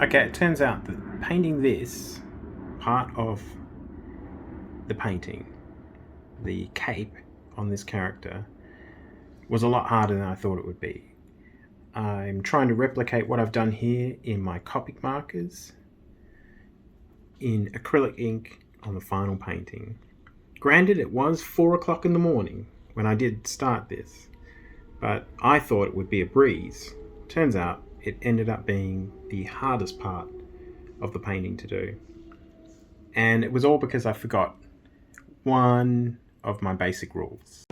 Okay, it turns out that painting this part of the painting, the cape on this character, was a lot harder than I thought it would be. I'm trying to replicate what I've done here in my Copic markers in acrylic ink on the final painting. Granted, it was 4 o'clock in the morning when I did start this, but I thought it would be a breeze. Turns out it ended up being the hardest part of the painting to do. And it was all because I forgot one of my basic rules.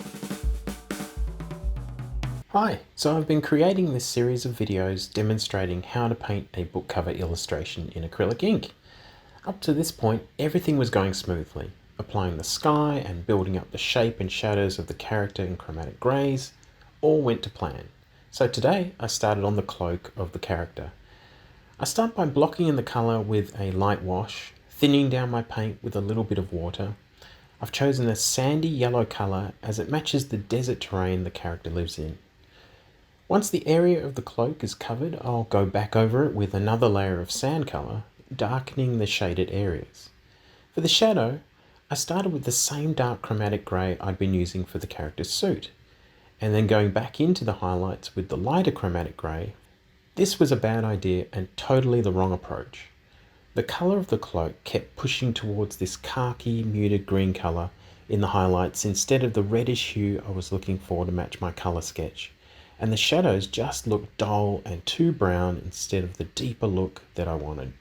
Hi, so I've been creating this series of videos demonstrating how to paint a book cover illustration in acrylic ink. Up to this point, everything was going smoothly. Applying the sky and building up the shape and shadows of the character in chromatic greys all went to plan. So today I started on the cloak of the character. I start by blocking in the colour with a light wash, thinning down my paint with a little bit of water. I've chosen a sandy yellow colour as it matches the desert terrain the character lives in. Once the area of the cloak is covered, I'll go back over it with another layer of sand colour, darkening the shaded areas. For the shadow, I started with the same dark chromatic grey I'd been using for the character's suit, and then going back into the highlights with the lighter chromatic grey. This was a bad idea and totally the wrong approach. The colour of the cloak kept pushing towards this khaki, muted green colour in the highlights instead of the reddish hue I was looking for to match my colour sketch, and the shadows just looked dull and too brown instead of the deeper look that I wanted.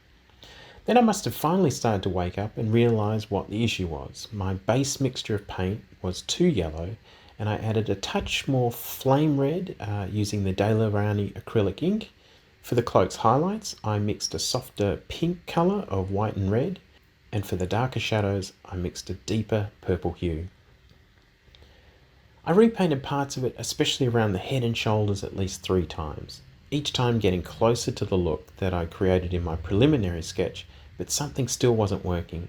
Then I must have finally started to wake up and realise what the issue was. My base mixture of paint was too yellow, and I added a touch more flame red using the De La Rowney acrylic ink. For the cloak's highlights, I mixed a softer pink colour of white and red, and for the darker shadows, I mixed a deeper purple hue. I repainted parts of it, especially around the head and shoulders, at least 3 times, each time getting closer to the look that I created in my preliminary sketch, but something still wasn't working.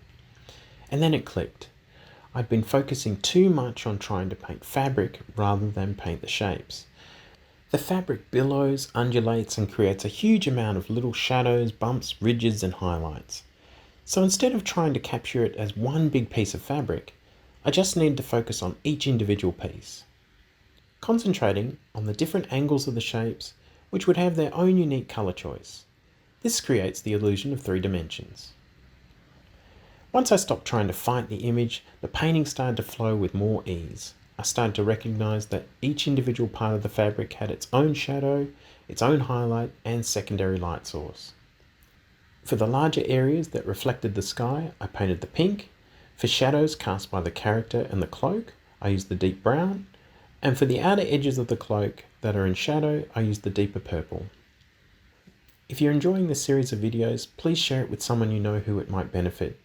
And then it clicked. I'd been focusing too much on trying to paint fabric rather than paint the shapes. The fabric billows, undulates, and creates a huge amount of little shadows, bumps, ridges, and highlights. So instead of trying to capture it as one big piece of fabric, I just needed to focus on each individual piece, concentrating on the different angles of the shapes, which would have their own unique colour choice. This creates the illusion of 3 dimensions. Once I stopped trying to fight the image, the painting started to flow with more ease. I started to recognise that each individual part of the fabric had its own shadow, its own highlight, and secondary light source. For the larger areas that reflected the sky, I painted the pink. For shadows cast by the character and the cloak, I used the deep brown. And for the outer edges of the cloak that are in shadow, I used the deeper purple. If you're enjoying this series of videos, please share it with someone you know who it might benefit.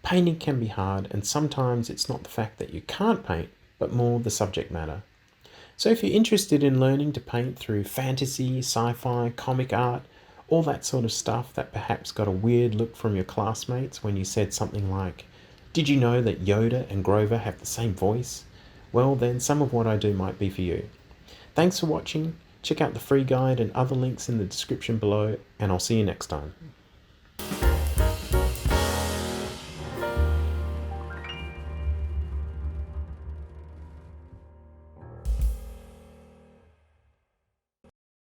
Painting can be hard, and sometimes it's not the fact that you can't paint, but more the subject matter. So if you're interested in learning to paint through fantasy, sci-fi, comic art, all that sort of stuff that perhaps got a weird look from your classmates when you said something like, "Did you know that Yoda and Grover have the same voice?" Well, then some of what I do might be for you. Thanks for watching. Check out the free guide and other links in the description below, and I'll see you next time.